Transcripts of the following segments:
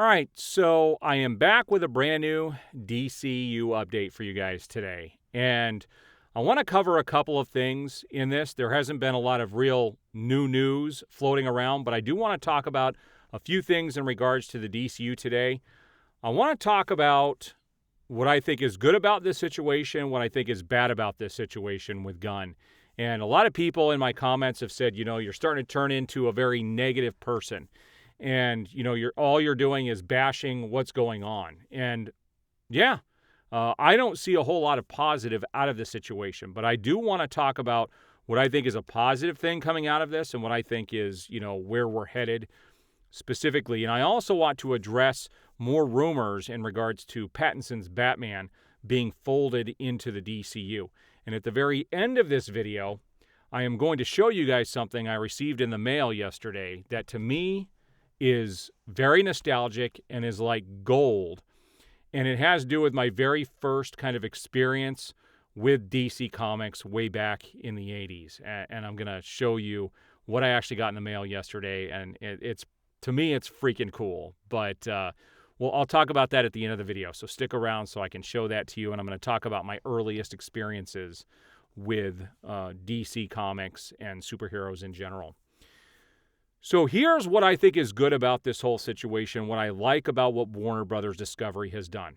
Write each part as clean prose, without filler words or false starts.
All right, so I am back with a brand new DCEU update for you guys today. And I want to cover a couple of things in this. There hasn't been a lot of real new news floating around, but I do want to talk about a few things in regards to the DCU today. I want to talk about what I think is good about this situation, what I think is bad about this situation with Gunn. And a lot of people in my comments have said, you're starting to turn into a very negative person. And, all you're doing is bashing what's going on. And, I don't see a whole lot of positive out of this situation. But I do want to talk about what I think is a positive thing coming out of this and what I think is, where we're headed specifically. And I also want to address more rumors in regards to Pattinson's Batman being folded into the DCU. And at the very end of this video, I am going to show you guys something I received in the mail yesterday that to me is very nostalgic and is like gold. And it has to do with my very first kind of experience with DC Comics way back in the 80s. And I'm going to show you what I actually got in the mail yesterday. And it's to me, it's freaking cool. But I'll talk about that at the end of the video. So stick around so I can show that to you. And I'm going to talk about my earliest experiences with DC Comics and superheroes in general. So here's what I think is good about this whole situation, what I like about what Warner Brothers Discovery has done.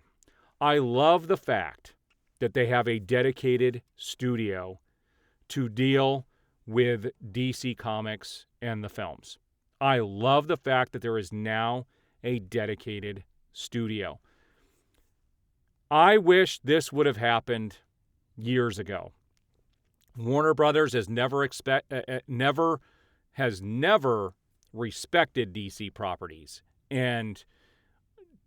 I love the fact that they have a dedicated studio to deal with DC Comics and the films. I love the fact that there is now a dedicated studio. I wish this would have happened years ago. Warner Brothers has never respected DC properties. And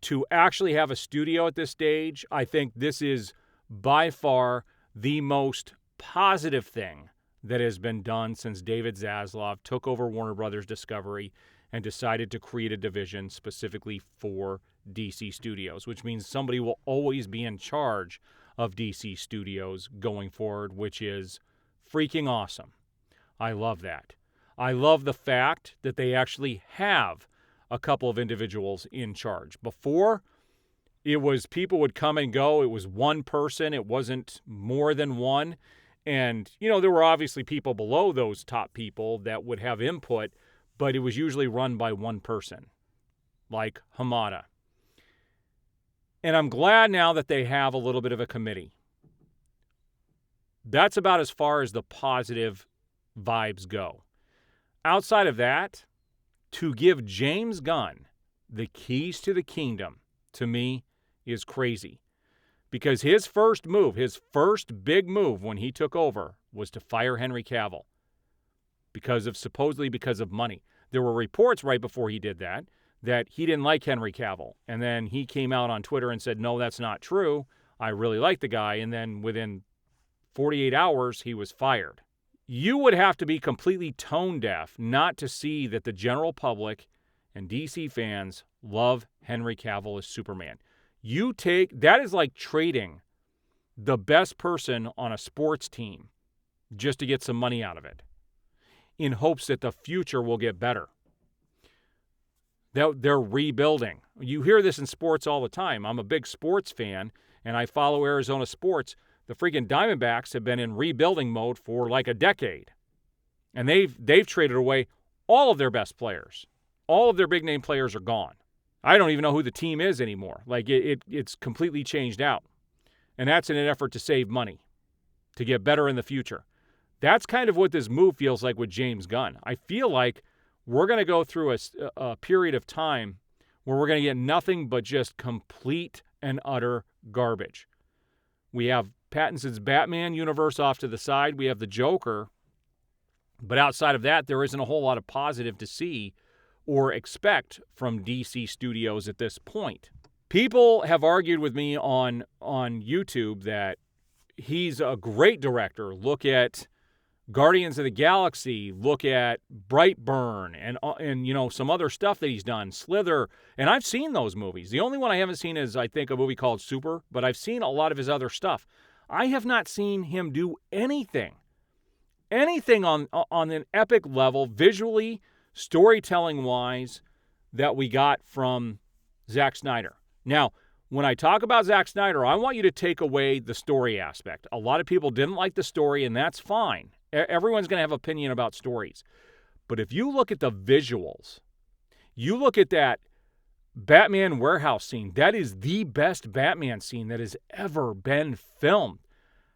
to actually have a studio at this stage, I think this is by far the most positive thing that has been done since David Zaslav took over Warner Brothers Discovery and decided to create a division specifically for DC Studios, which means somebody will always be in charge of DC Studios going forward, which is freaking awesome. I love that. I love the fact that they actually have a couple of individuals in charge. Before, it was people would come and go. It was one person. It wasn't more than one. And, there were obviously people below those top people that would have input, but it was usually run by one person, like Hamada. And I'm glad now that they have a little bit of a committee. That's about as far as the positive vibes go. Outside of that, to give James Gunn the keys to the kingdom, to me, is crazy. Because his first big move when he took over was to fire Henry Cavill. Supposedly because of money. There were reports right before he did that he didn't like Henry Cavill. And then he came out on Twitter and said, no, that's not true. I really like the guy. And then within 48 hours, he was fired. You would have to be completely tone deaf not to see that the general public and DC fans love Henry Cavill as Superman. That is like trading the best person on a sports team just to get some money out of it in hopes that the future will get better. They're rebuilding. You hear this in sports all the time. I'm a big sports fan, and I follow Arizona sports. The freaking Diamondbacks have been in rebuilding mode for like a decade. And they've traded away all of their best players. All of their big-name players are gone. I don't even know who the team is anymore. Like, it's completely changed out. And that's in an effort to save money, to get better in the future. That's kind of what this move feels like with James Gunn. I feel like we're going to go through a period of time where we're going to get nothing but just complete and utter garbage. We have Pattinson's Batman universe off to the side. We have the Joker. But outside of that, there isn't a whole lot of positive to see or expect from DC Studios at this point. People have argued with me on YouTube that he's a great director. Look at Guardians of the Galaxy. Look at Brightburn and some other stuff that he's done. Slither. And I've seen those movies. The only one I haven't seen is, I think, a movie called Super. But I've seen a lot of his other stuff. I have not seen him do anything on an epic level, visually, storytelling-wise, that we got from Zack Snyder. Now, when I talk about Zack Snyder, I want you to take away the story aspect. A lot of people didn't like the story, and that's fine. Everyone's going to have opinion about stories. But if you look at the visuals, you look at that Batman warehouse scene, that is the best Batman scene that has ever been filmed.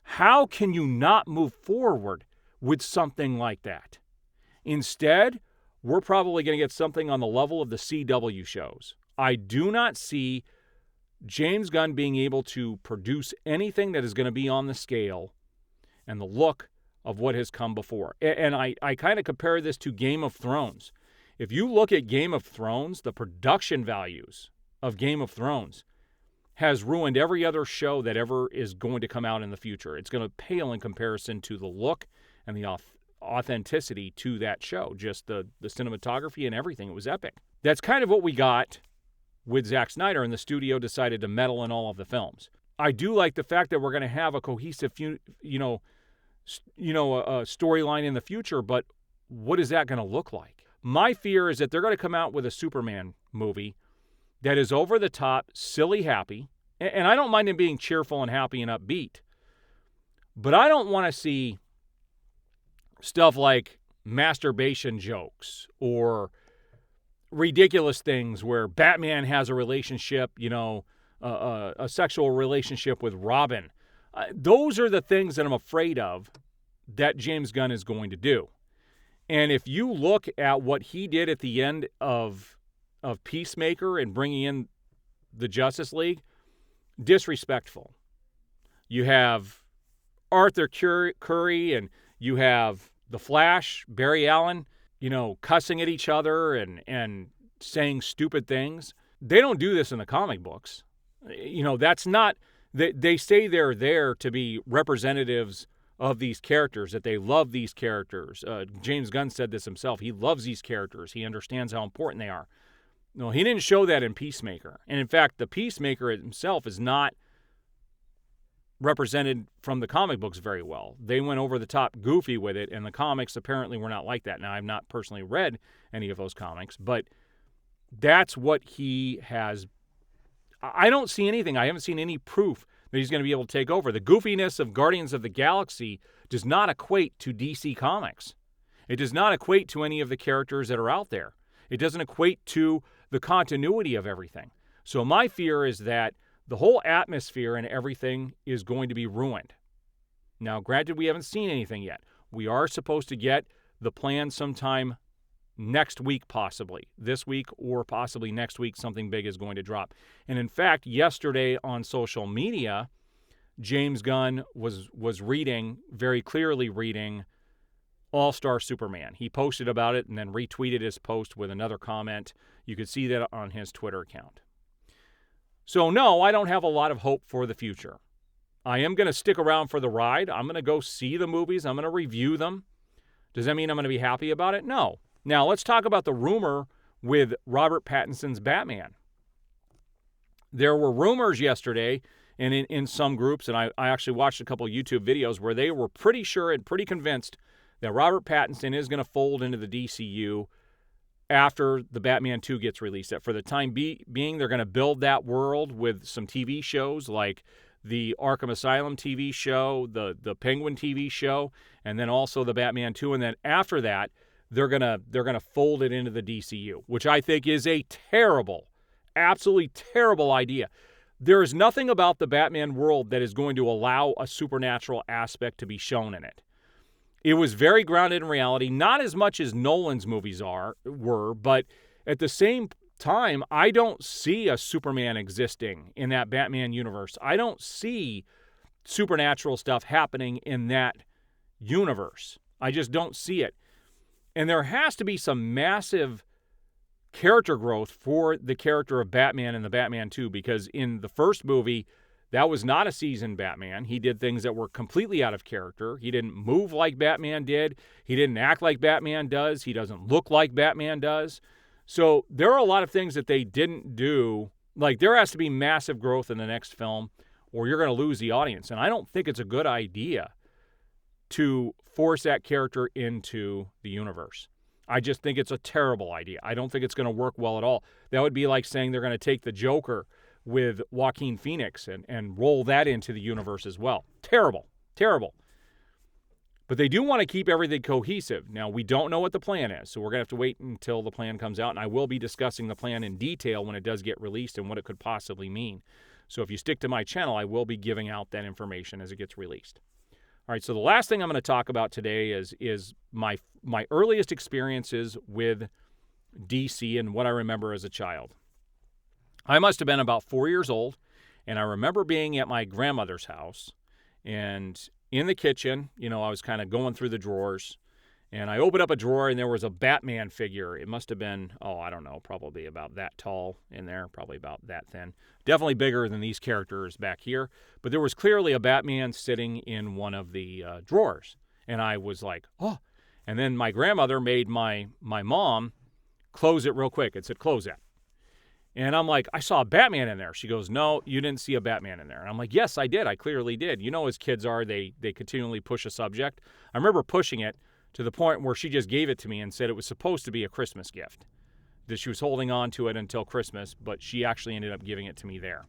How can you not move forward with something like that? Instead, we're probably going to get something on the level of the CW shows. I do not see James Gunn being able to produce anything that is going to be on the scale and the look of what has come before. And I kind of compare this to Game of Thrones. If you look at Game of Thrones, the production values of Game of Thrones has ruined every other show that ever is going to come out in the future. It's going to pale in comparison to the look and the authenticity to that show, just the cinematography and everything. It was epic. That's kind of what we got with Zack Snyder, and the studio decided to meddle in all of the films. I do like the fact that we're going to have a cohesive, storyline in the future, but what is that going to look like? My fear is that they're going to come out with a Superman movie that is over the top, silly, happy, and I don't mind him being cheerful and happy and upbeat, but I don't want to see stuff like masturbation jokes or ridiculous things where Batman has a relationship, a sexual relationship with Robin. Those are the things that I'm afraid of that James Gunn is going to do. And if you look at what he did at the end of Peacemaker and bringing in the Justice League, disrespectful. You have Arthur Curry and you have the Flash, Barry Allen, cussing at each other and saying stupid things. They don't do this in the comic books. That's not, they say they're there to be representatives of these characters, that they love these characters. James Gunn said this himself. He loves these characters. He understands how important they are. No, he didn't show that in Peacemaker. And in fact, the Peacemaker himself is not represented from the comic books very well. They went over the top goofy with it, and the comics apparently were not like that. Now, I've not personally read any of those comics, but that's what he has. I don't see anything. I haven't seen any proof that he's going to be able to take over. The goofiness of Guardians of the Galaxy does not equate to DC Comics. It does not equate to any of the characters that are out there. It doesn't equate to the continuity of everything. So my fear is that the whole atmosphere and everything is going to be ruined. Now, granted, we haven't seen anything yet. We are supposed to get the plan sometime next week, possibly. This week or possibly next week, something big is going to drop. And in fact, yesterday on social media, James Gunn was very clearly reading All-Star Superman. He posted about it and then retweeted his post with another comment. You could see that on his Twitter account. So no, I don't have a lot of hope for the future. I am going to stick around for the ride. I'm going to go see the movies. I'm going to review them. Does that mean I'm going to be happy about it? No. Now, let's talk about the rumor with Robert Pattinson's Batman. There were rumors yesterday and in some groups, and I actually watched a couple of YouTube videos where they were pretty sure and pretty convinced that Robert Pattinson is going to fold into the DCU after the Batman 2 gets released. That for the time being, they're going to build that world with some TV shows like the Arkham Asylum TV show, the Penguin TV show, and then also the Batman 2. And then after that, they're gonna fold it into the DCU, which I think is a terrible, absolutely terrible idea. There is nothing about the Batman world that is going to allow a supernatural aspect to be shown in it. It was very grounded in reality, not as much as Nolan's movies were, but at the same time, I don't see a Superman existing in that Batman universe. I don't see supernatural stuff happening in that universe. I just don't see it. And there has to be some massive character growth for the character of Batman in the Batman 2, because in the first movie, that was not a seasoned Batman. He did things that were completely out of character. He didn't move like Batman did. He didn't act like Batman does. He doesn't look like Batman does. So there are a lot of things that they didn't do. Like, there has to be massive growth in the next film, or you're going to lose the audience. And I don't think it's a good idea to force that character into the universe. I just think it's a terrible idea. I don't think it's going to work well at all. That would be like saying they're going to take the Joker with Joaquin Phoenix and roll that into the universe as well. Terrible. Terrible. But they do want to keep everything cohesive. Now, we don't know what the plan is, so we're going to have to wait until the plan comes out, and I will be discussing the plan in detail when it does get released and what it could possibly mean. So if you stick to my channel, I will be giving out that information as it gets released. All right, so the last thing I'm going to talk about today is my earliest experiences with DC and what I remember as a child. I must have been about 4 years old, and I remember being at my grandmother's house, and in the kitchen, I was kind of going through the drawers, and I opened up a drawer, and there was a Batman figure. It must have been, I don't know, probably about that tall in there, probably about that thin. Definitely bigger than these characters back here, but there was clearly a Batman sitting in one of the drawers, and I was like, oh. And then my grandmother made my mom close it real quick. It said, close that. And I'm like, I saw a Batman in there. She goes, no, you didn't see a Batman in there. And I'm like, yes, I did. I clearly did. As kids are, they continually push a subject. I remember pushing it to the point where she just gave it to me and said it was supposed to be a Christmas gift, that she was holding on to it until Christmas, but she actually ended up giving it to me there.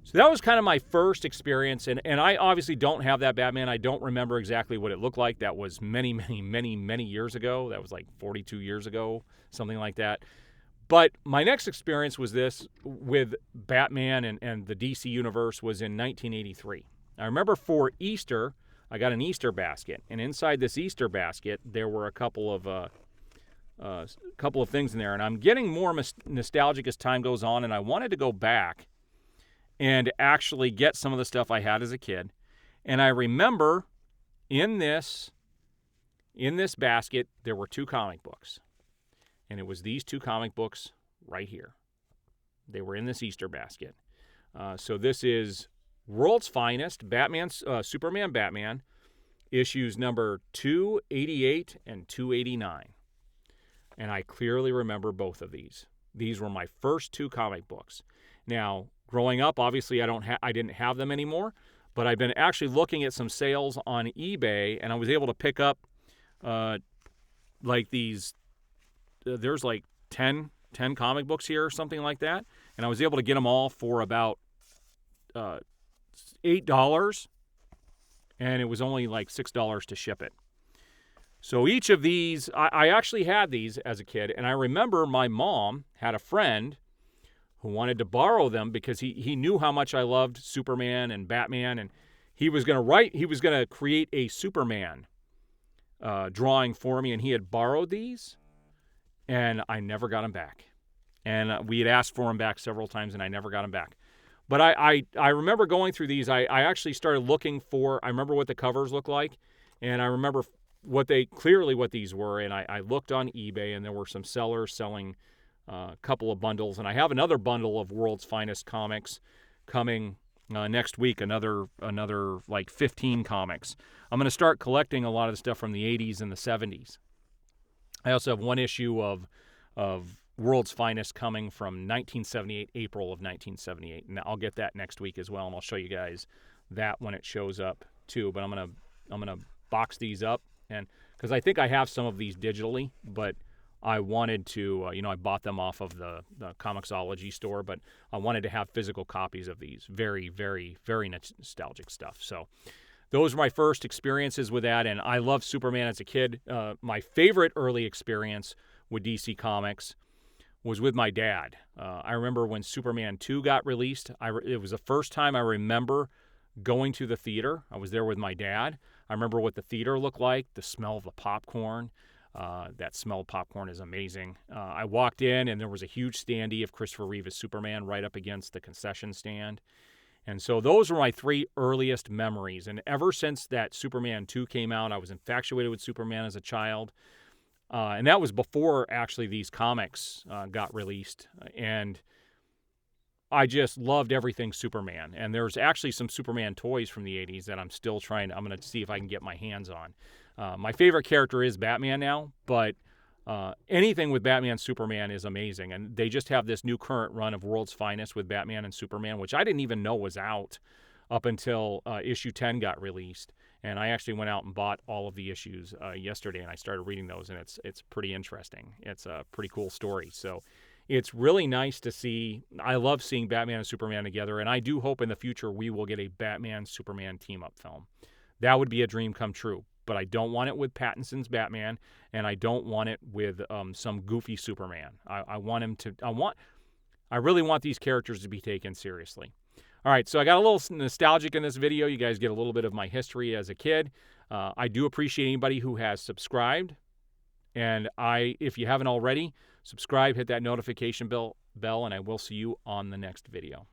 So that was kind of my first experience, and I obviously don't have that Batman. I don't remember exactly what it looked like. That was many, many, many, many years ago. That was like 42 years ago, something like that. But my next experience was this with Batman and the DC universe was in 1983. I remember for Easter, I got an Easter basket, and inside this Easter basket, there were a couple of things in there. And I'm getting more nostalgic as time goes on, and I wanted to go back and actually get some of the stuff I had as a kid. And I remember in this basket, there were 2 comic books. And it was these 2 comic books right here. They were in this Easter basket. So this is World's Finest, Superman Batman, issues number 288 and 289. And I clearly remember both of these. These were my first 2 comic books. Now, growing up, obviously I didn't have them anymore, but I've been actually looking at some sales on eBay, and I was able to pick up like these. There's like 10 comic books here or something like that, and I was able to get them all for about $8, and it was only like $6 to ship it. So each of these, I actually had these as a kid, and I remember my mom had a friend who wanted to borrow them because he knew how much I loved Superman and Batman, and he was going to create a Superman drawing for me, and he had borrowed these, and I never got them back. And we had asked for them back several times, and I never got them back. But I remember going through these. I actually started looking for, I remember what the covers looked like, and I remember what these were, and I looked on eBay, and there were some sellers selling a couple of bundles, and I have another bundle of World's Finest comics coming next week, another like 15 comics. I'm going to start collecting a lot of the stuff from the 80s and the 70s. I also have one issue of World's Finest coming from 1978, April of 1978, and I'll get that next week as well, and I'll show you guys that when it shows up too. But I'm gonna box these up, and because I think I have some of these digitally, but I wanted to, I bought them off of the Comixology store, but I wanted to have physical copies of these. Very, very, very nostalgic stuff. So those were my first experiences with that, and I loved Superman as a kid. My favorite early experience with DC Comics was with my dad. I remember when Superman 2 got released. It was the first time I remember going to the theater. I was there with my dad. I remember what the theater looked like, the smell of the popcorn. That smell of popcorn is amazing. I walked in, and there was a huge standee of Christopher Reeve as Superman right up against the concession stand. And so those were my 3 earliest memories. And ever since that Superman 2 came out, I was infatuated with Superman as a child. And that was before, actually, these comics got released. And I just loved everything Superman. And there's actually some Superman toys from the 80s that I'm going to see if I can get my hands on. My favorite character is Batman now, but anything with Batman Superman is amazing. And they just have this new current run of World's Finest with Batman and Superman, which I didn't even know was out up until issue 10 got released. And I actually went out and bought all of the issues yesterday, and I started reading those, and it's pretty interesting. It's a pretty cool story. So it's really nice to see. I love seeing Batman and Superman together, and I do hope in the future we will get a Batman-Superman team-up film. That would be a dream come true. But I don't want it with Pattinson's Batman, and I don't want it with some goofy Superman. I want him to. I really want these characters to be taken seriously. All right, so I got a little nostalgic in this video. You guys get a little bit of my history as a kid. I do appreciate anybody who has subscribed, and if you haven't already, subscribe, hit that notification bell, and I will see you on the next video.